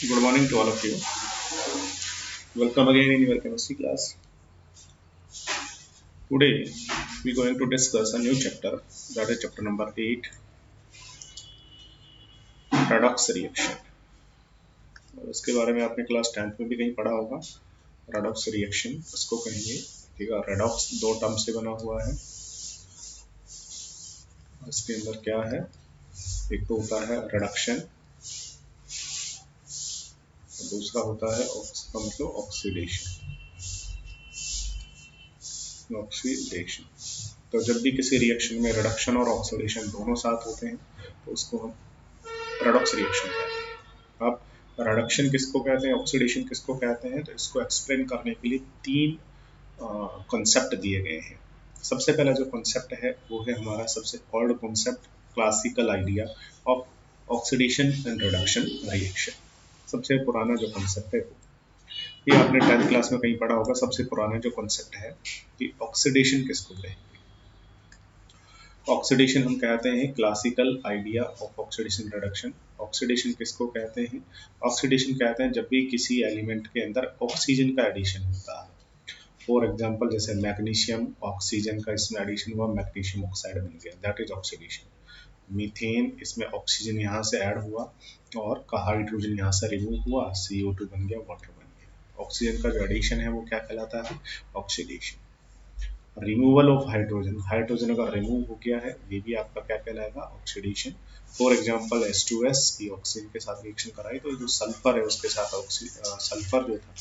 Good morning to all of you. Welcome again in your chemistry class. Today we are going to discuss a new chapter, that is chapter number 8, redox reaction. और इसके बारे में आपने class 10th में भी कहीं पढ़ा होगा. रेडॉक्स रिएक्शन इसको कहेंगे. ठीक है, रेडॉक्स दो टर्म से बना हुआ है. इसके अंदर क्या है, एक तो होता है रिडक्शन, दूसरा होता है मतलब ऑक्सीडेशन. तो जब भी किसी रिएक्शन में रिडक्शन और ऑक्सीडेशन दोनों साथ होते हैं तो उसको हम रेडॉक्स रिएक्शन कहते हैं. अब रिडक्शन किसको कहते हैं, ऑक्सीडेशन किसको कहते हैं, तो इसको एक्सप्लेन करने के लिए तीन कॉन्सेप्ट दिए गए हैं. सबसे पहला जो कॉन्सेप्ट है वो है हमारा सबसे old concept, classical idea of oxidation and reduction reaction. सबसे पुराना जो कॉन्सेप्ट है ये आपने 10th क्लास में कहीं पढ़ा होगा. सबसे पुराना जो कॉन्सेप्ट है कि ऑक्सीडेशन किसको कहते हैं. ऑक्सीडेशन हम कहते हैं classical idea of oxidation reduction. Oxidation किसको कहते हैं, ऑक्सीडेशन कहते हैं जब भी किसी एलिमेंट के अंदर ऑक्सीजन का एडिशन होता है. फॉर एग्जांपल जैसे मैग्नीशियम, ऑक्सीजन का इसमें एडिशन हुआ, मैग्नीशियम ऑक्साइड बन गया, दैट इज ऑक्सीडेशन. मीथेन, इसमें ऑक्सीजन यहाँ से ऐड हुआ और का हाइड्रोजन यहाँ से रिमूव हुआ, CO2 बन गया, वाटर बन गया. ऑक्सीजन का जो एडिशन है वो क्या कहलाता है, oxidation. Removal of hydrogen, hydrogen अगर रिमूव हो गया है ये भी आपका क्या कहलाएगा, ऑक्सीडेशन. फॉर एग्जांपल H2S की ऑक्सीजन के साथ रिएक्शन कराई तो जो सल्फर है उसके साथ सल्फर जो था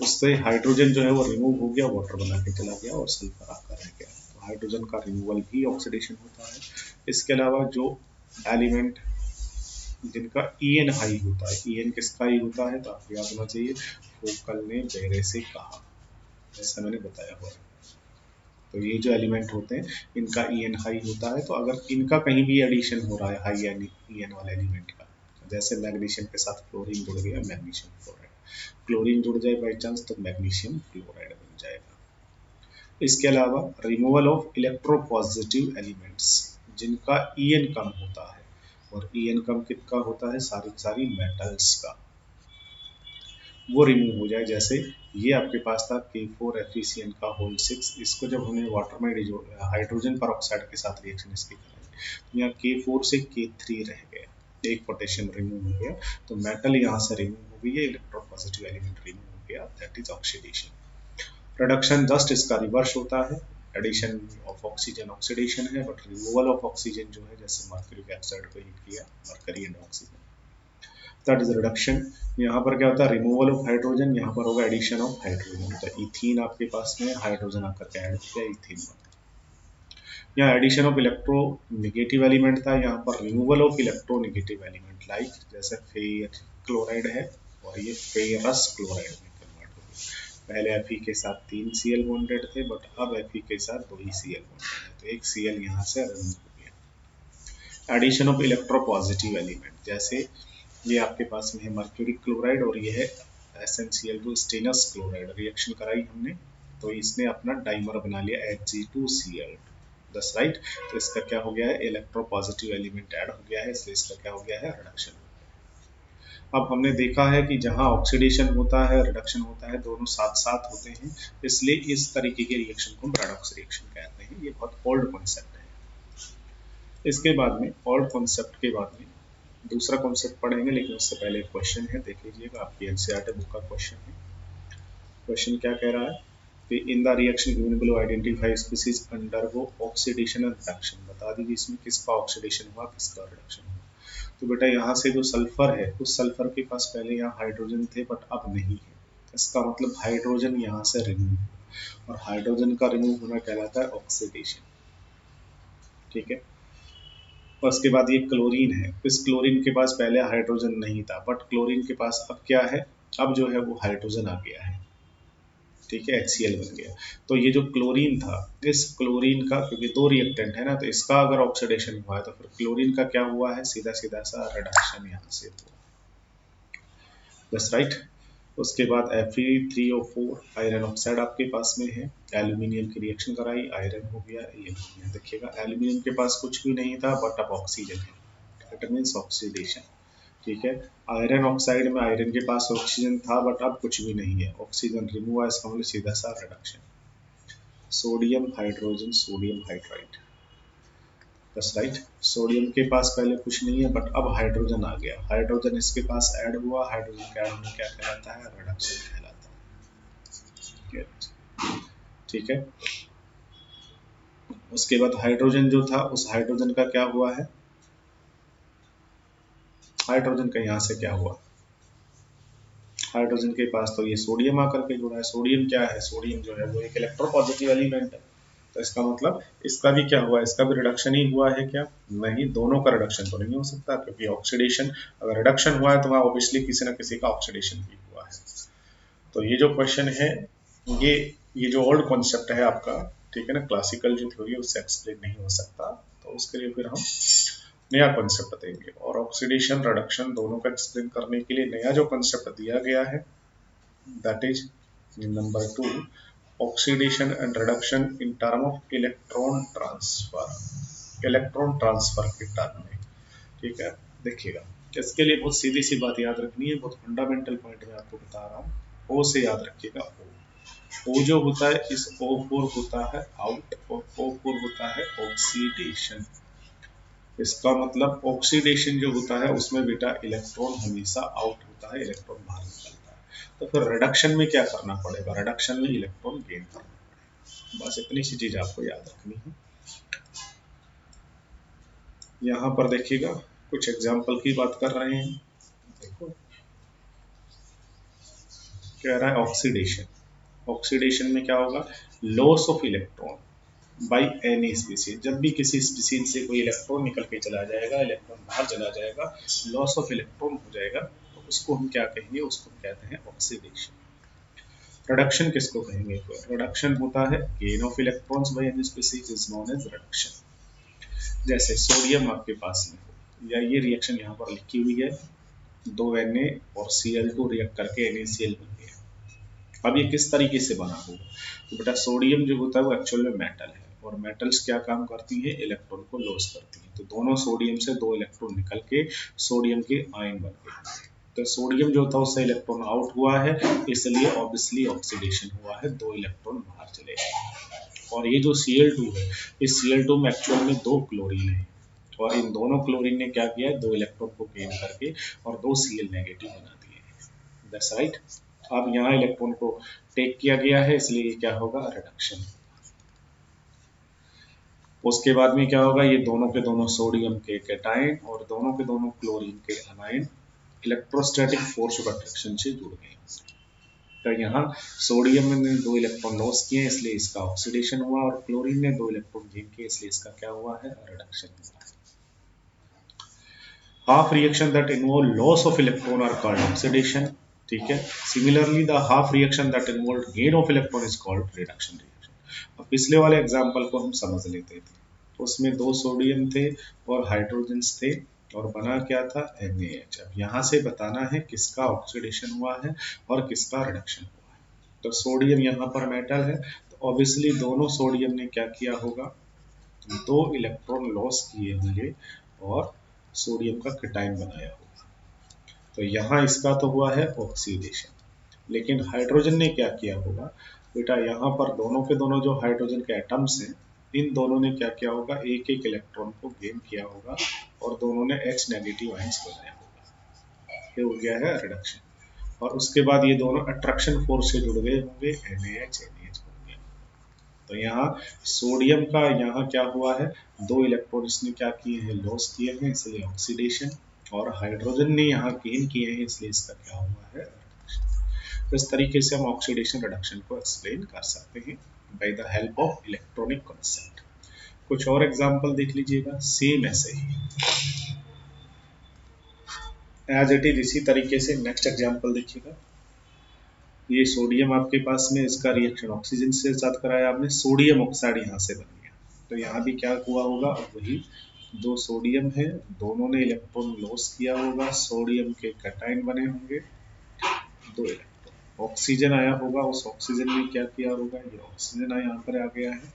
उससे हाइड्रोजन जो है वो रिमूव हो गया, वाटर बना के चला गया और सल्फर आपका रह गया. तो हाइड्रोजन का रिमूवल भी ऑक्सीडेशन होता है. इसके अलावा जो एलिमेंट जिनका EN हाई होता है, EN किसका हाई होता है तो आपको याद होना चाहिए, फोकल ने बेरे से कहा, जैसा मैंने बताया हुआ है. तो ये जो एलिमेंट होते हैं इनका EN हाई होता है. तो अगर इनका कहीं भी एडिशन हो रहा है हाई EN वाले एलिमेंट का, जैसे मैग्नीशियम के साथ क्लोरीन जुड़ गया, मैग्नीशियम क्लोराइड, क्लोरीन जुड़ जाए बाई चांस तो मैग्नीशियम क्लोराइड बन जाएगा. इसके अलावा रिमूवल ऑफ इलेक्ट्रोपॉजिटिव एलिमेंट्स, जिनका EN कम होता है, और EN कम किसका होता है, सारी सारी मेटल्स का, वो रिमूव हो जाए. जैसे ये आपके पास था K4FeCN का होल 6, इसको जब हमने वाटर में हाइड्रोजन पर ऑक्साइड के साथ रिएक्शन इसकी कराई तो यहाँ K4 से K3 रह गया, एक पोटेशियम रिमूव हो गया, तो मेटल यहाँ से रिमूव हो गई है, इलेक्ट्रोपॉजिटिव एलिमेंट रिमूव हो गया, that is oxidation. Reduction just इसका रिवर्स होता है, एडिशन ऑफ ऑक्सीजन ऑक्सीडेशन है, बट रिमूवल ऑफ ऑक्सीजन जो है, जैसे मर्क्यूरिक ऑक्साइड को हीट किया, mercury and oxygen, that is reduction. यहाँ पर क्या होता है, रिमूवल ऑफ हाइड्रोजन, यहाँ पर होगा एडिशन ऑफ हाइड्रोजन. तो इथीन आपके पास में हाइड्रोजन आकर के ऐड किया, इथीन बना. यहाँ addition of electronegative element था, यहाँ पर removal of electronegative element, like जैसे फेर क्लोराइड है और ये फेरस क्लोराइड में कन्वर्ट हो गया. पहले Fe के साथ 3 Cl बॉन्डेड थे, बट अब Fe के साथ 2 ही Cl बॉन्डेड है, तो एक Cl यहाँ से रिमूव हो गया. Addition of electropositive element, जैसे ये आपके पास में है मर्क्यूरिक क्लोराइड और ये है SnCl2 स्टेनस क्लोराइड, रिएक्शन कराई हमने तो इसने अपना डाइमर बना लिया Hg2Cl2, दस राइट. तो इसका क्या हो गया है, इलेक्ट्रो पॉजिटिव एलिमेंट ऐड हो गया है, इसलिए इसका क्या हो गया है, रिडक्शन. अब हमने देखा है कि जहां ऑक्सीडेशन होता है, रिडक्शन होता है, दोनों साथ साथ होते हैं, इसलिए इस तरीके के रिएक्शन को रेडॉक्स रिएक्शन कहते हैं. ये बहुत ओल्ड कॉन्सेप्ट है. इसके बाद में ओल्ड कॉन्सेप्ट के बाद में दूसरा कॉन्सेप्ट पढ़ेंगे, लेकिन उससे पहले एक क्वेश्चन है, देख लीजिएगा, आपकी एनसीईआरटी बुक का क्वेश्चन है. क्वेश्चन क्या कह रहा है कि in the reaction given below identify species undergo oxidation and reduction. बता दीजिए इसमें किसका ऑक्सीडेशन हुआ, किसका रिडक्शन हुआ. तो बेटा यहाँ से जो सल्फर है, उस सल्फर के पास पहले यहाँ हाइड्रोजन थे बट अब नहीं है, इसका मतलब हाइड्रोजन यहाँ से रिमूव, और हाइड्रोजन का रिमूव होना कहलाता है ऑक्सीडेशन. ठीक है. और उसके बाद ये क्लोरीन है, इस क्लोरीन के पास पहले हाइड्रोजन नहीं था, बट क्लोरीन के पास अब क्या है, अब जो है वो हाइड्रोजन आ गया है. ठीक है, HCl बन गया. तो ये जो क्लोरीन था, इस क्लोरीन का, क्योंकि दो रिएक्टेंट है ना, तो इसका अगर ऑक्सीडेशन हुआ है तो फिर क्लोरीन का क्या हुआ है, सीधा सीधा सा रिडक्शन यहाँ से हुआ. बस राइट. उसके बाद Fe3O4 आयरन ऑक्साइड आपके पास में है, एल्यूमिनियम की रिएक्शन कराई, आयरन हो गया, ये देखिएगा एल्यूमिनियम के पास कुछ भी नहीं था बट अब ऑक्सीजन है, इट मीन्स ऑक्सीडेशन. ठीक है। आयरन ऑक्साइड में आयरन के पास ऑक्सीजन था बट अब कुछ भी नहीं है, ऑक्सीजन रिमूव हुआ, इसका मतलब सीधा सा reduction. Sodium hydrogen sodium hydride, बस राइट। सोडियम के पास पहले कुछ नहीं है बट अब हाइड्रोजन आ गया, हाइड्रोजन इसके पास ऐड हुआ, हाइड्रोजन का ऐड होना क्या कहलाता है, रिडक्शन कहलाता है। ठीक है। उसके बाद हाइड्रोजन जो था उस हाइड्रोजन का क्या हुआ है, हाइड्रोजन का यहाँ से क्या हुआ, हाइड्रोजन के पास तो ये सोडियम आकर के जुड़ा है, सोडियम क्या है, सोडियम जो है वो एक इलेक्ट्रोपॉजिटिव एलिमेंट है, तो इसका मतलब इसका भी क्या हुआ, इसका भी रिडक्शन ही हुआ है क्या, नहीं, दोनों का रिडक्शन तो नहीं हो सकता क्योंकि ऑक्सीडेशन, अगर रिडक्शन हुआ है तो वहाँ ऑब्वियसली किसी ना किसी का ऑक्सीडेशन भी हुआ है। तो ये जो क्वेश्चन है ये ये जो ओल्ड कॉन्सेप्ट है आपका, ठीक है ना, क्लासिकल जो थ्योरी है उससे एक्सप्लेन नहीं हो सकता, तो उसके लिए फिर हम नया कॉन्सेप्ट देंगे। और ऑक्सीडेशन रिडक्शन दोनों का एक्सप्लेन करने के लिए नया जो कॉन्सेप्ट दिया गया है that is number 2, oxidation and reduction in term of electron transfer, electron transfer के टर्म में। ठीक है, देखिएगा इसके लिए बहुत सीधी सी बात याद रखनी है, बहुत फंडामेंटल पॉइंट में आपको बता रहा हूँ। ओ से याद रखिएगा, ओ जो होता है इस O4 होता है आउट और O4 होता है ऑक्सीडेशन। इसका मतलब ऑक्सीडेशन जो होता है उसमें बेटा इलेक्ट्रॉन हमेशा आउट होता है, इलेक्ट्रॉन बाहर निकलता है। तो फिर रिडक्शन में क्या करना पड़ेगा, रिडक्शन में इलेक्ट्रॉन गेन करना पड़ेगा, बस इतनी सी चीज आपको याद रखनी है। यहाँ पर देखिएगा कुछ एग्जाम्पल की बात कर रहे हैं, देखो कह रहा है ऑक्सीडेशन, ऑक्सीडेशन में क्या होगा, loss of electron by any species, जब भी किसी स्पीसीज से कोई इलेक्ट्रॉन निकल के चला जाएगा, इलेक्ट्रॉन बाहर चला जाएगा, लॉस ऑफ इलेक्ट्रॉन हो जाएगा, तो उसको हम क्या कहेंगे, उसको कहते हैं ऑक्सीडेशन। रिडक्शन किसको कहेंगे, रिडक्शन होता है gain of electrons by any species is known as reduction. जैसे सोडियम आपके पास में हो, या ये रिएक्शन यहाँ पर लिखी हुई है, दो Na और Cl2 रिएक्ट करके NaCl बन गया। अब ये किस तरीके से बना होगा, तो बेटा सोडियम जो होता है वो एक्चुअल में मेटल है, और मेटल्स क्या काम करती है, इलेक्ट्रॉन को लॉस करती है, तो दोनों सोडियम से दो इलेक्ट्रॉन निकल के सोडियम के आयन बन गए, तो सोडियम जो था उससे इलेक्ट्रॉन आउट हुआ है, इसलिए ऑब्वियसली ऑक्सीडेशन हुआ है, दो इलेक्ट्रॉन बाहर चले गए। और ये जो Cl2 है, इस Cl2 में एक्चुअल में दो क्लोरीन है, और इन दोनों क्लोरीन ने क्या किया, दो इलेक्ट्रॉन को गेन करके और दो Cl नेगेटिव बना दिए। That's right. अब यहाँ इलेक्ट्रॉन को टेक किया गया है, इसलिए क्या होगा, रिडक्शन। उसके बाद में क्या होगा, ये दोनों के दोनों सोडियम के कैटायन और दोनों के दोनों क्लोरीन के अनायन इलेक्ट्रोस्टैटिक फोर्स ऑफ अट्रैक्शन से जुड़ गए। तो यहाँ सोडियम ने दो इलेक्ट्रॉन लॉस किए इसलिए इसका ऑक्सीडेशन हुआ, और क्लोरीन ने दो इलेक्ट्रॉन गेन किए इसलिए इसका क्या हुआ है, रिडक्शन हुआ। half reaction that involve loss of electron are called oxidation, ठीक है। Similarly the half reaction that involve gain of electron is called reduction reaction। अब पिछले वाले एग्जांपल को हम समझ लेते थे, उसमें दो सोडियम थे और हाइड्रोजन्स थे और बना क्या था, NaH। अब यहाँ से बताना है किसका ऑक्सीडेशन हुआ है और किसका रिडक्शन हुआ है। तो सोडियम यहाँ पर मेटल है, तो ऑब्वियसली दोनों सोडियम ने क्या किया होगा, दो इलेक्ट्रॉन लॉस किए होंगे और सोडियम का कैटायन बनाया होगा, तो यहाँ इसका तो हुआ है ऑक्सीडेशन। लेकिन हाइड्रोजन ने क्या किया होगा बेटा, यहाँ पर दोनों के दोनों जो हाइड्रोजन के एटम्स हैं, इन दोनों ने क्या किया होगा, एक एक इलेक्ट्रॉन को गेन किया होगा और दोनों ने H नेगेटिव आयंस बनाया होगा, ये हो गया है रिडक्शन। और उसके बाद ये दोनों अट्रैक्शन फोर्स से जुड़ गए होंगे, NaH बन गया। तो यहाँ सोडियम का यहाँ क्या हुआ है, दो इलेक्ट्रॉन इसने क्या किए हैं, लॉस किए हैं, इसलिए ऑक्सीडेशन, और हाइड्रोजन ने यहाँ गेन किए हैं इसलिए इसका क्या हुआ है, रिडक्शन। तो इस तरीके से हम ऑक्सीडेशन रिडक्शन को एक्सप्लेन कर सकते हैं by the help of electronic concept. कुछ और एग्जांपल देख लीजिएगा, सेम ऐसे ही एज इट इज इसी तरीके से नेक्स्ट एग्जांपल देखिएगा। ये सोडियम आपके पास में, इसका रिएक्शन ऑक्सीजन से साथ कराया आपने, सोडियम ऑक्साइड यहाँ से बन गया, तो यहाँ भी क्या हुआ होगा, वही दो सोडियम है, दोनों ने इलेक्ट्रॉन लॉस किया होगा, सोडियम के कैटायन बने होंगे, दो इलेक्ट्रॉन ऑक्सीजन आया होगा, उस ऑक्सीजन ने क्या किया होगा, ये ऑक्सीजन यहाँ पर आ गया है,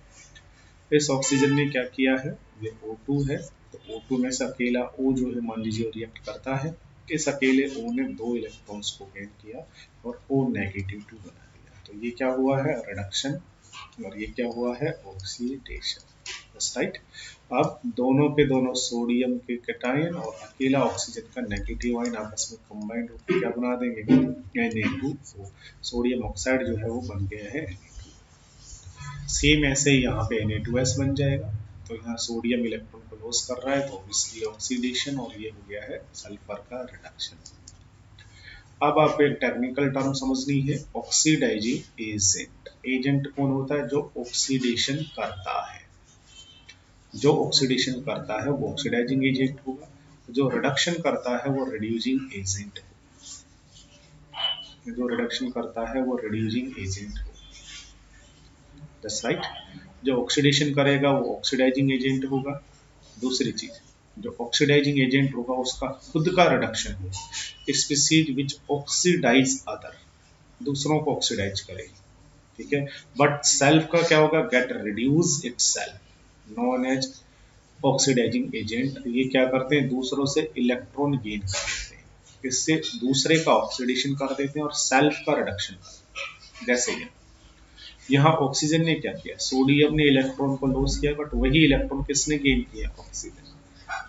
इस ऑक्सीजन ने क्या किया है, ये O2 है, तो O2 में से अकेला O जो है मान लीजिए रिएक्ट करता है, इस अकेले O ने 2 इलेक्ट्रॉन्स को गेन किया और O -2 बना दिया। तो ये क्या हुआ है, रिडक्शन, और ये क्या हुआ है, ऑक्सीडेशन। राइट। अब दोनों के दोनों सोडियम के कैटायन और अकेला ऑक्सीजन का नेगेटिव आयन आपस में कंबाइंड होकर क्या बना देंगे, Na2O। सोडियम ऑक्साइड जो है वो बन गया है Na2। सेम ऐसे ही यहाँ पे Na2S बन जाएगा। तो यहाँ सोडियम इलेक्ट्रॉन को लॉस कर रहा है तो ऑब्वियसली ऑक्सीडेशन, और ये हो गया है सल्फर का रिडक्शन। अब आप एक टेक्निकल टर्म समझनी है, ऑक्सीडाइजिंग एजेंट। एजेंट कौन होता है, जो ऑक्सीडेशन करता है। जो ऑक्सीडेशन करता है वो ऑक्सीडाइजिंग एजेंट होगा, जो रिडक्शन करता है वो रिड्यूसिंग एजेंट होगा। जो रिडक्शन करता है वो रिड्यूसिंग एजेंट होगा। That's right. जो ऑक्सीडेशन करेगा वो ऑक्सीडाइजिंग एजेंट होगा। दूसरी चीज, जो ऑक्सीडाइजिंग एजेंट होगा उसका खुद का रिडक्शन होगा। स्पीसीज विच ऑक्सीडाइज अदर, दूसरों को ऑक्सीडाइज करेगी, ठीक है। बट सेल्फ का क्या होगा, get reduce itself, known as oxidizing agent. ये क्या करते हैं, दूसरों से इलेक्ट्रॉन गेन कर देते हैं, इससे दूसरे का ऑक्सीडेशन कर देते हैं और सेल्फ का रिडक्शन करते हैं। जैसे यहाँ ऑक्सीजन ने क्या किया, सोडियम ने इलेक्ट्रॉन को लॉस किया, बट वही इलेक्ट्रॉन किसने गेन किया, ऑक्सीजन।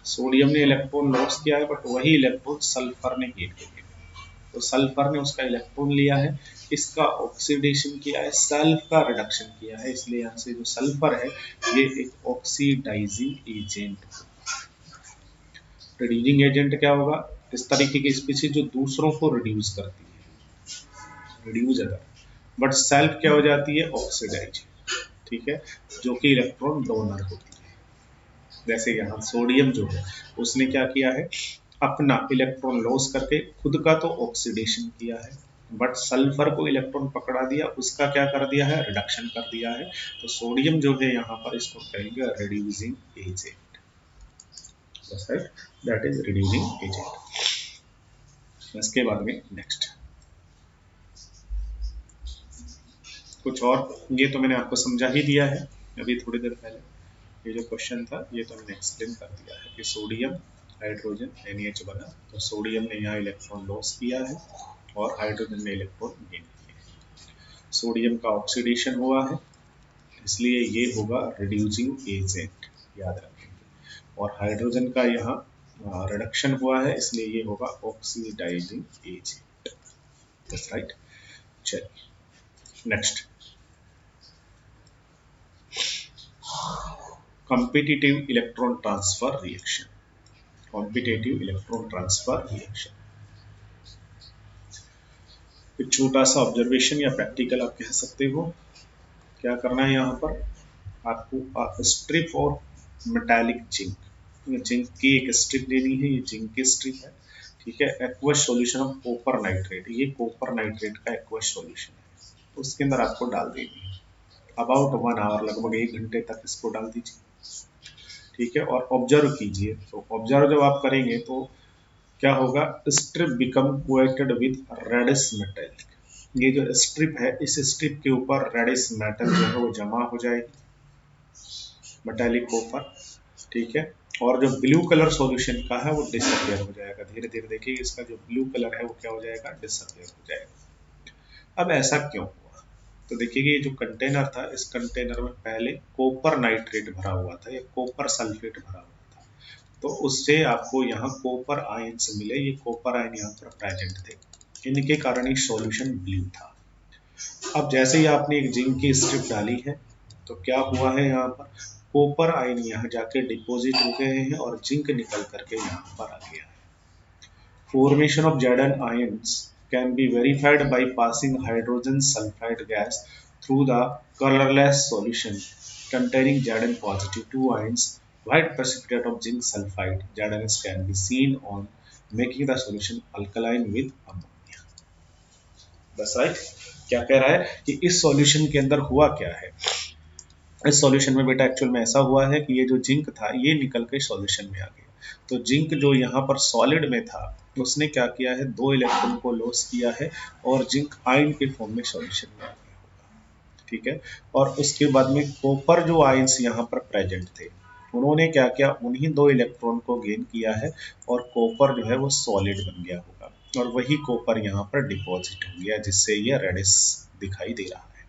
सोडियम ने इलेक्ट्रॉन लॉस किया है बट वही इलेक्ट्रॉन सल्फर ने गेन किया। तो सल्फर ने उसका इलेक्ट्रॉन लिया है, इसका ऑक्सीडेशन किया है, सेल्फ का रिडक्शन किया है, इसलिए यहाँ से जो सल्फर है ये एक ऑक्सीडाइजिंग एजेंट। रिड्यूसिंग एजेंट क्या होगा, इस तरीके की स्पीशीज जो दूसरों को रिड्यूस करती है, रिड्यूस अदर, बट सेल्फ क्या हो जाती है, ऑक्सीडाइज, ठीक है, जो कि इलेक्ट्रॉन डोनर होती है। जैसे यहाँ सोडियम जो है उसने क्या किया है, अपना इलेक्ट्रॉन लॉस करके खुद का तो ऑक्सीडेशन किया है, बट सल्फर को इलेक्ट्रॉन पकड़ा दिया, उसका क्या कर दिया है, रिडक्शन कर दिया है। तो सोडियम जो है यहाँ पर इसको कहेंगे reducing agent, that is reducing agent. इसके बाद में नेक्स्ट कुछ और, ये तो मैंने आपको समझा ही दिया है अभी थोड़ी देर पहले। ये जो क्वेश्चन था ये तो मैंने एक्सप्लेन कर दिया है कि सोडियम हाइड्रोजन NH बना, तो सोडियम ने यहाँ इलेक्ट्रॉन लॉस किया है और हाइड्रोजन ने इलेक्ट्रॉन गेन किया है। सोडियम का ऑक्सीडेशन हुआ है इसलिए ये होगा रिड्यूसिंग एजेंट, याद रखेंगे। और हाइड्रोजन का यहाँ रिडक्शन हुआ है इसलिए ये होगा ऑक्सीडाइजिंग एजेंट। That's right. चलिए next, competitive electron transfer reaction। competitive electron transfer reaction एक छोटा सा ऑब्जर्वेशन या प्रैक्टिकल आप कह सकते हो। क्या करना है यहाँ पर, आपको स्ट्रिप और मेटालिक जिंक, जिंक की एक स्ट्रिप लेनी है, ये जिंक की स्ट्रिप है, ठीक है। Aqueous solution of copper nitrate, ये कॉपर नाइट्रेट का एक्वस सॉल्यूशन है, उसके अंदर आपको डाल देनी है। अबाउट 1 आवर, लगभग 1 घंटे तक इसको डाल दीजिए, ठीक है। और ऑब्जर्व कीजिए, तो ऑब्जर्व जब आप करेंगे तो क्या होगा, strip become coated with reddish metal. ये जो स्ट्रिप है इस स्ट्रिप के ऊपर रेडिश मेटल जो है वो जमा हो जाएगी, मेटालिक कॉपर, ठीक है। और जो ब्लू कलर सॉल्यूशन का है वो डिसअपियर हो जाएगा, धीरे धीरे देखिए इसका जो ब्लू कलर है वो क्या हो जाएगा, डिसअपियर हो जाएगा। अब ऐसा क्यों हुआ, तो देखिए ये जो कंटेनर था इस कंटेनर में पहले कॉपर नाइट्रेट भरा हुआ था या कॉपर सल्फेट भरा हुआ था, तो उससे आपको यहाँ कॉपर आयंस मिले, ये कॉपर आयन यहाँ पर प्रेजेंट थे, इनके कारण ये सॉल्यूशन ब्लू था। अब जैसे ही आपने एक जिंक की स्ट्रिप डाली है तो क्या हुआ है, यहाँ पर कॉपर आयन यहाँ जाके डिपॉजिट हो गए हैं और जिंक निकल करके यहाँ पर आ गया है। Formation of Zn ions can be verified by passing hydrogen sulfide gas through the colorless solution containing Zn positive 2 ions. White precipitate of zinc sulfide ZnS can be seen on making the solution alkaline with ammonia. बस right. क्या कह रहा है कि इस solution के अंदर हुआ क्या है, इस सॉल्यूशन में बेटा एक्चुअल में ऐसा हुआ है कि ये जो जिंक था ये निकल के सॉल्यूशन में आ गया। तो जिंक जो यहाँ पर सॉलिड में था उसने क्या किया है, 2 इलेक्ट्रॉन को लॉस किया है और जिंक आयन के फॉर्म में सॉल्यूशन में आ गया, ठीक है। और उसके बाद में कॉपर जो आयंस यहाँ पर प्रेजेंट थे उन्होंने क्या किया, उन्हीं 2 इलेक्ट्रॉन को गेन किया है और कॉपर जो है वो सॉलिड बन गया होगा और वही कॉपर यहाँ पर डिपॉजिट हो गया जिससे ये रेडिश दिखाई दे रहा है।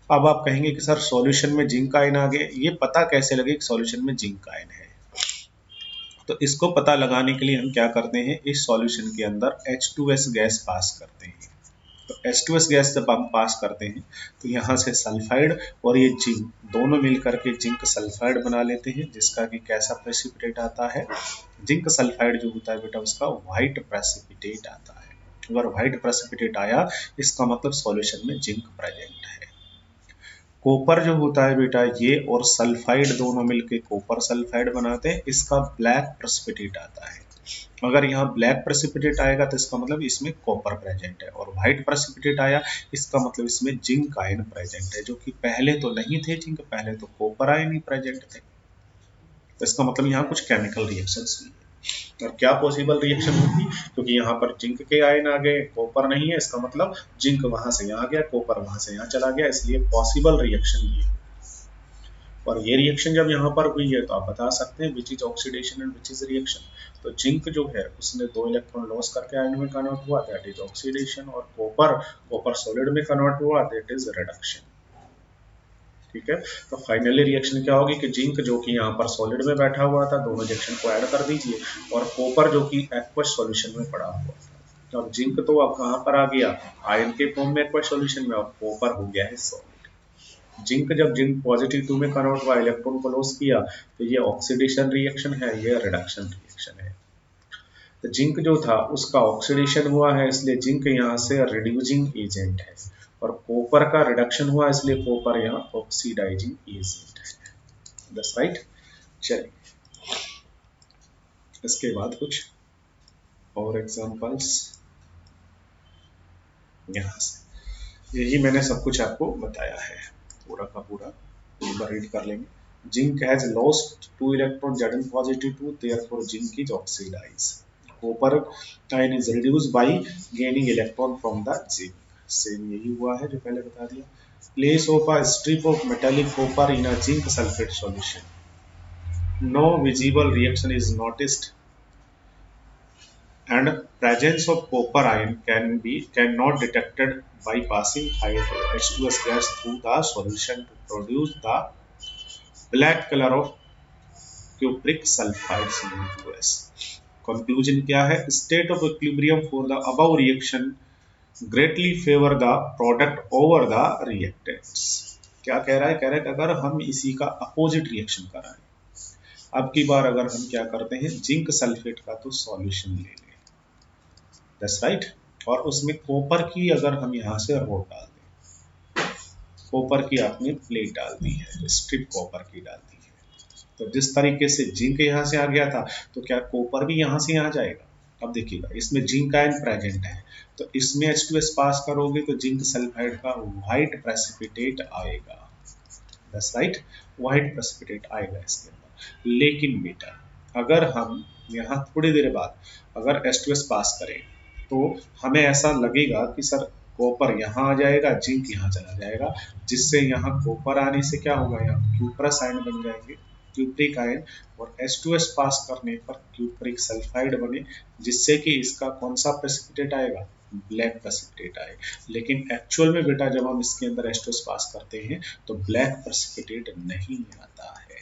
अब आप कहेंगे कि सर सॉल्यूशन में जिंक आयन आ गए, ये पता कैसे लगे कि सॉल्यूशन में जिंक आयन है? तो इसको पता लगाने के लिए हम क्या करते हैं, इस सॉल्यूशन के अंदर H2S गैस पास करते हैं। तो H2S गैस जब हम पास करते हैं तो यहाँ से सल्फाइड और ये जिंक दोनों मिलकर के जिंक सल्फाइड बना लेते हैं, जिसका कि कैसा प्रेसिपिटेट आता है, जिंक सल्फाइड जो होता है बेटा उसका व्हाइट प्रेसिपिटेट आता है। अगर व्हाइट प्रेसिपिटेट आया इसका मतलब सॉल्यूशन में जिंक प्रेजेंट है। कॉपर जो होता है बेटा ये और सल्फाइड दोनों मिलके कॉपर सल्फाइड बनाते हैं, इसका ब्लैक प्रेसिपिटेट आता है। अगर यहाँ ब्लैक प्रेसिपिटेट आएगा तो इसका मतलब इसमें कॉपर प्रेजेंट है, और व्हाइट प्रेसिपिटेट आया इसका मतलब इसमें जिंक आयन प्रेजेंट है, जो कि पहले तो नहीं थे जिंक, पहले तो कॉपर आयन ही प्रेजेंट थे। तो इसका मतलब यहाँ कुछ केमिकल रिएक्शंस हुई है। और क्या पॉसिबल रिएक्शन होगी, क्योंकि यहाँ पर जिंक के आयन आ गए, कॉपर नहीं है, इसका मतलब जिंक वहां से यहाँ गया, कॉपर वहां से यहाँ चला गया, इसलिए पॉसिबल रिएक्शन ये। और ये रिएक्शन जब यहाँ पर हुई है तो आप बता सकते हैं which is oxidation and which is reaction. तो जिंक जो है उसने 2 इलेक्ट्रॉन लॉस करके आयन में कन्वर्ट हुआ, दैट इज ऑक्सीडेशन, और कॉपर सॉलिड में कन्वर्ट हुआ, दैट इज रिडक्शन। ठीक है, तो फाइनली रिएक्शन क्या होगी कि जिंक जो कि यहाँ पर सॉलिड में बैठा हुआ था, दोनों रिएक्शन को ऐड कर दीजिए, और कॉपर जो कि एक्वस सॉल्यूशन में पड़ा हुआ था। तो अब जिंक तो अब कहाँ पर आ गया, आयन के फॉर्म में एक्वस सॉल्यूशन में, और कॉपर हो गया है सॉलिड। जिंक जब जिंक पॉजिटिव 2 में कन्वर्ट हुआ, इलेक्ट्रॉन को लॉस किया, तो ये ऑक्सीडेशन रिएक्शन है, ये रिडक्शन रिएक्शन है। तो जिंक जो था उसका ऑक्सीडेशन हुआ है, इसलिए जिंक यहाँ से रिड्यूसिंग एजेंट है, और कॉपर का रिडक्शन हुआ इसलिए कॉपर यहाँ ऑक्सीडाइजिंग एजेंट है। That's right. चलिए इसके बाद कुछ और एग्जांपल्स यहाँ से, यही मैंने सब कुछ आपको बताया है, पूरा का पूरा एक बार रीड कर लेंगे। Zinc has lost 2 electron Zn positive 2, therefore zinc is oxidized. Copper ion is reduced by gaining electron from the zinc. Same यही हुआ है जो पहले बता दिया। Place of a strip of metallic copper in a zinc sulfate solution. No visible reaction is noticed, and presence of copper ion cannot detected by passing high H2S gas through the solution to produce the black color of cupric sulfide CuS. Conclusion क्या है, state of equilibrium for the above reaction greatly favor the product over the reactants. क्या कह रहा है, कह रहा है कि अगर हम इसी का अपोजिट रिएक्शन कराएं, अब की बार अगर हम क्या करते हैं, जिंक सल्फेट का तो सॉल्यूशन ले लें, दैट्स राइट, और उसमें कॉपर की अगर हम यहाँ से रोड डाल दें, कॉपर की आपने प्लेट डाल दी है, स्ट्रिप कॉपर की डाल दी है, तो जिस तरीके से जिंक यहाँ से आ गया था तो क्या कॉपर भी यहाँ से यहाँ जाएगा। अब देखिएगा इसमें जिंक आयन प्रेजेंट है, तो इसमें H2S पास करोगे तो जिंक सल्फाइड का व्हाइट प्रेसिपिटेट आएगा, दैट्स राइट, व्हाइट प्रेसिपिटेट आएगा इसके अंदर। लेकिन बेटा अगर हम यहाँ थोड़ी देर बाद अगर H2S पास करें तो हमें ऐसा लगेगा कि सर कॉपर यहाँ आ जाएगा, जिंक यहाँ चला जाएगा, जिससे यहाँ कॉपर आने से क्या होगा, यहाँ क्यूप्रस आयन बन जाएंगे, क्यूप्रिक आयन, और H2S पास करने पर क्यूप्रिक सल्फाइड बने, जिससे कि इसका कौन सा प्रेसिपिटेट आएगा, ब्लैक प्रेसिपिटेट आए। लेकिन एक्चुअल में बेटा जब हम इसके अंदर H2S पास करते हैं तो ब्लैक प्रेसिपिटेट नहीं आता है,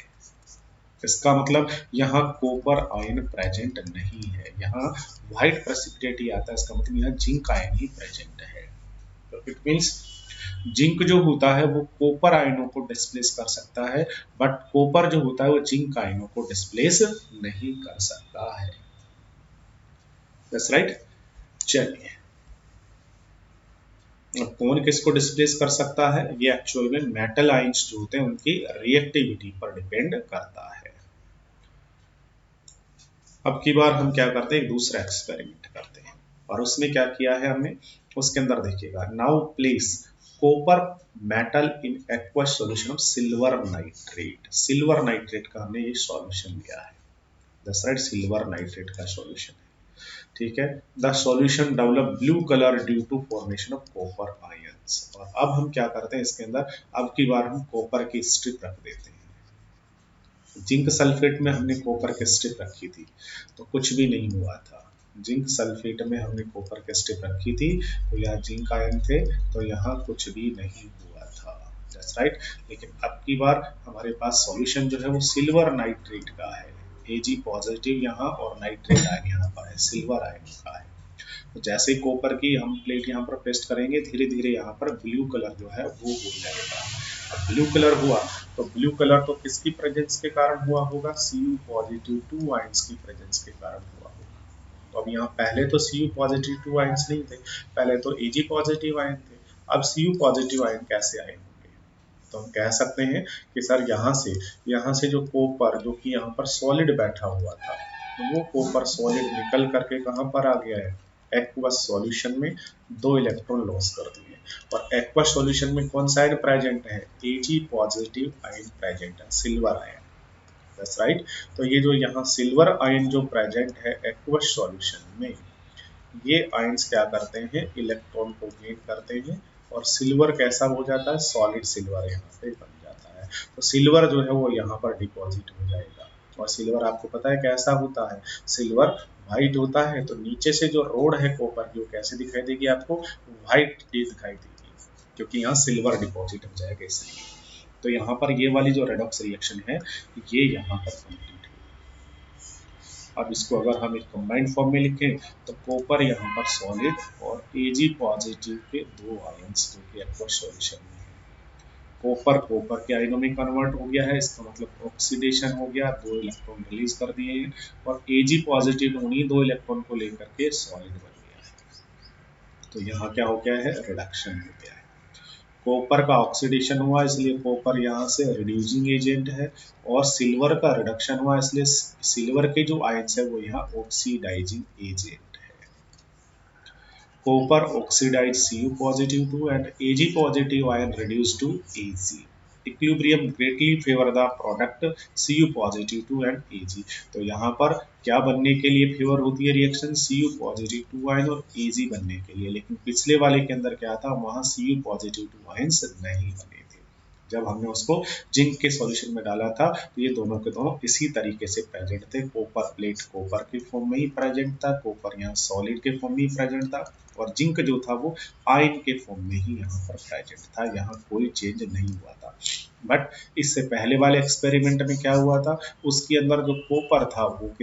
इसका मतलब यहाँ कॉपर आयन प्रेजेंट नहीं है, यहाँ व्हाइट प्रेसिपिटेट ही आता है, इसका मतलब यहाँ जिंक आयन ही प्रेजेंट है। तो इट मींस जिंक जो होता है वो कॉपर आयनों को डिस्प्लेस कर सकता है, बट कॉपर जो होता है वो जिंक आयनों को डिस्प्लेस नहीं कर सकता है, दैट्स राइट। चलिए अब कौन किसको डिस्प्लेस कर सकता है, ये एक्चुअल में मेटल आयंस जो होते हैं उनकी रिएक्टिविटी पर डिपेंड करता है। अब की बार हम क्या करते हैं, एक दूसरा एक्सपेरिमेंट करते हैं, और उसमें क्या किया है हमने, उसके अंदर देखिएगा, now place copper metal in aqueous solution of silver nitrate. Silver nitrate का हमने ये सॉल्यूशन लिया है, दैट्स राइट, सिल्वर नाइट्रेट का सॉल्यूशन है, ठीक है। The solution develop blue colour due to formation of copper ions. और अब हम क्या करते हैं इसके अंदर, अब की बार हम कॉपर की स्ट्रिप रख देते हैं, जिंक सल्फेट में हमने कॉपर के स्ट्रिप रखी थी तो कुछ भी नहीं हुआ था। जिंक सल्फेट में हमने कॉपर के स्ट्रिप रखी थी तो यहाँ जिंक आयन थे तो यहाँ कुछ भी नहीं हुआ था। That's right. लेकिन अब की बार हमारे पास सॉल्यूशन जो है वो सिल्वर नाइट्रेट का है, Ag पॉजिटिव यहाँ और नाइट्रेट आयन यहाँ पर है, सिल्वर आयन का है। तो जैसे कॉपर की हम प्लेट यहाँ पर पेस्ट करेंगे धीरे धीरे यहाँ पर ब्लू कलर जो है वो हो जाएगा। अब ब्लू कलर हुआ तो ब्लू कलर तो किसकी प्रेजेंस के कारण हुआ होगा, Cu पॉजिटिव 2 आयंस की प्रेजेंस के कारण हुआ होगा। तो अब यहाँ पहले तो Cu पॉजिटिव 2 आयंस नहीं थे, पहले तो Ag पॉजिटिव आयन थे। अब Cu पॉजिटिव आयन कैसे आए होंगे, तो हम कह सकते हैं कि सर यहाँ से जो कॉपर जो कि यहाँ पर सॉलिड बैठा हुआ था तो वो कॉपर सॉलिड निकल करके कहाँ पर आ गया है, एक्वस सॉल्यूशन में 2 इलेक्ट्रॉन लॉस कर दिए। और एक्वस सॉल्यूशन में कौन सा आयन प्रेजेंट है, Ag पॉजिटिव आयन प्रेजेंट है, सिल्वर आयन। That's right. तो ये जो यहाँ सिल्वर आयन जो प्रेजेंट है एक्वस सॉल्यूशन में, ये आयंस क्या करते हैं, इलेक्ट्रॉन को गेन करते हैं और सिल्वर कैसा हो जाता है, सॉलिड सिल्वर यहाँ पे बन जाता है। तो सिल्वर जो है वो यहाँ पर डिपॉजिट हो जाएगा। और सिल्वर आपको पता है कैसा होता है, सिल्वर व्हाइट होता है। तो नीचे से जो रोड है कॉपर की वो कैसे दिखाई देगी आपको, व्हाइट दिखाई देगी, क्योंकि यहाँ सिल्वर डिपॉजिट हो जाएगा इसलिए। तो यहाँ पर ये वाली जो रेडॉक्स रिएक्शन है ये यहाँ पर कंप्लीट है। अब इसको अगर हम एक कंबाइंड फॉर्म में लिखें तो कॉपर यहाँ पर सॉलिड और Ag पॉजिटिव के 2 आयंस जो कि एक्वस सॉल्यूशन में है। कॉपर कॉपर के आयनों में कन्वर्ट हो गया है, इसका मतलब ऑक्सीडेशन हो गया, 2 इलेक्ट्रॉन रिलीज कर दिए हैं और Ag पॉजिटिव उन्हीं 2 इलेक्ट्रॉन को लेकर के सॉलिड बन गया है। तो यहाँ क्या हो गया है, रिडक्शन हो गया है। कॉपर का ऑक्सीडेशन हुआ इसलिए कॉपर यहाँ से रिड्यूसिंग एजेंट है और सिल्वर का रिडक्शन हुआ इसलिए सिल्वर के जो आयंस है वो यहाँ ऑक्सीडाइजिंग एजेंट है। Copper oxidize Cu positive 2 and Ag positive ion reduced to Ag. Equilibrium greatly favor the product Cu positive 2 and Ag. तो यहाँ पर क्या बनने के लिए फेवर होती है रिएक्शन, Cu पॉजिटिव 2 आयन और Ag बनने के लिए। लेकिन पिछले वाले के अंदर क्या था, वहां Cu पॉजिटिव 2 आयंस नहीं बने थे। जब हमने उसको जिंक के सॉल्यूशन में डाला था तो ये दोनों के दोनों इसी तरीके से प्रेजेंट थे। कॉपर प्लेट कॉपर के फॉर्म में ही प्रेजेंट था, कॉपर यहाँ सॉलिड के फॉर्म में ही प्रेजेंट था और जिंक जो था वो आयन के फॉर्म में ही यहाँ पर प्रेजेंट था, यहाँ कोई चेंज नहीं हुआ था। बट इससे पहले वाले एक्सपेरिमेंट में क्या हुआ था, उसके अंदर जो कॉपर था वो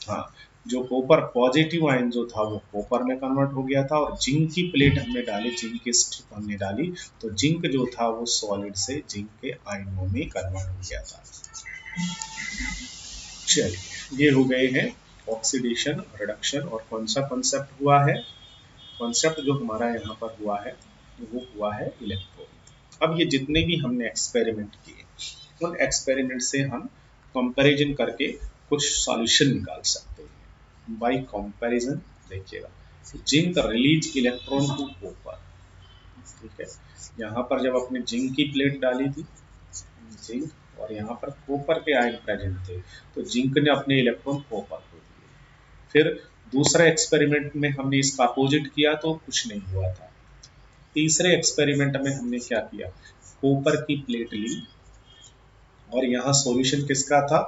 हाँ जो कॉपर पॉजिटिव आयन जो था वो कॉपर में कन्वर्ट हो गया था और जिंक की प्लेट हमने डाली, जिंक की स्ट्रिप हमने डाली तो जिंक जो था वो सॉलिड से जिंक के आयनों में कन्वर्ट हो गया था। चलिए ये हो गए हैं ऑक्सीडेशन रिडक्शन। और कौन सा कॉन्सेप्ट हुआ है, कॉन्सेप्ट जो हमारा यहाँ पर हुआ है वो हुआ है इलेक्ट्रॉन। अब ये जितने भी हमने एक्सपेरिमेंट किए उन एक्सपेरिमेंट से हम कंपैरिजन करके कुछ सॉल्यूशन निकाल सकते हैं बाय कंपैरिजन। देखिएगा, zinc release electron to copper, ठीक है। यहाँ पर जब अपने जिंक की प्लेट डाली थी, जिंक और यहाँ पर कॉपर के आयन प्रेजेंट थे तो जिंक ने अपने इलेक्ट्रॉन कॉपर को दिए। फिर दूसरे एक्सपेरिमेंट में हमने इसका अपोजिट किया तो कुछ नहीं हुआ था। तीसरे एक्सपेरिमेंट में हमने क्या किया, कॉपर की प्लेट ली और यहाँ सॉल्यूशन किसका था,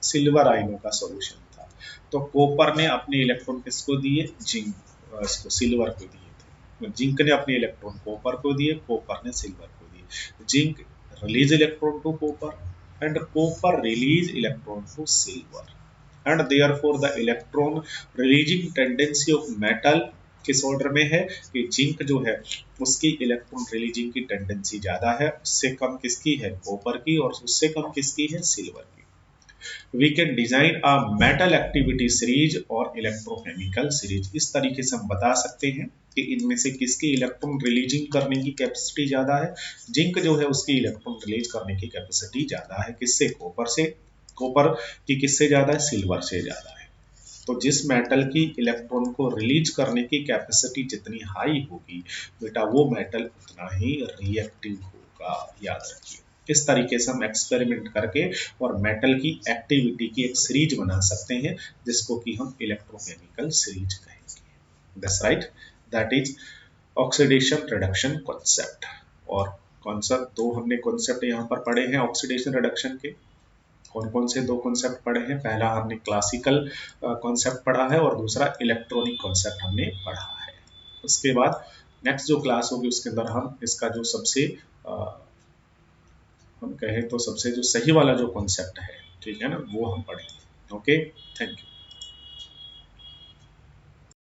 सिल्वर आयनों का सॉल्यूशन था। तो कॉपर ने अपने इलेक्ट्रॉन किसको दिए, जिंक इसको सिल्वर को दिए थे। जिंक ने अपने इलेक्ट्रॉन कॉपर को दिए, कॉपर ने सिल्वर को दिए। Zinc release electron to copper and copper release electron to silver and therefore the electron releasing tendency of metal किस ऑर्डर में है कि जिंक जो है उसकी इलेक्ट्रॉन रिलीजिंग की टेंडेंसी ज्यादा है, उससे कम किसकी है, कॉपर की, और उससे कम किसकी है, सिल्वर की। We can design a metal activity series और इलेक्ट्रोकेमिकल सीरीज। इस तरीके से हम बता सकते हैं कि इनमें से किसकी इलेक्ट्रॉन रिलीजिंग करने की कैपेसिटी ज्यादा है। जिंक जो है उसकी इलेक्ट्रॉन रिलीज करने की कैपेसिटी ज्यादा है, किससे, कॉपर से। कॉपर की किससे ज्यादा है, सिल्वर से ज्यादा है। तो जिस मेटल की इलेक्ट्रॉन को रिलीज करने की कैपेसिटी जितनी हाई होगी बेटा वो मेटल उतना ही रिएक्टिव होगा, याद रखिए। इस तरीके से हम एक्सपेरिमेंट करके और मेटल की एक्टिविटी की एक सीरीज बना सकते हैं जिसको कि हम इलेक्ट्रोकेमिकल सीरीज कहेंगे। That's right, that is oxidation reduction concept. और कॉन्सेप्ट दो हमने कॉन्सेप्ट यहाँ पर पढ़े हैं ऑक्सीडेशन रिडक्शन के। कौन कौन से दो कॉन्सेप्ट पढ़े हैं? पहला हमने क्लासिकल कॉन्सेप्ट पढ़ा है और दूसरा इलेक्ट्रॉनिक कॉन्सेप्ट हमने पढ़ा है। उसके बाद नेक्स्ट जो क्लास होगी उसके अंदर हम इसका जो सबसे हम कहें तो सबसे जो सही वाला जो कॉन्सेप्ट है, ठीक है ना, वो हम पढ़ेंगे। Okay, thank you.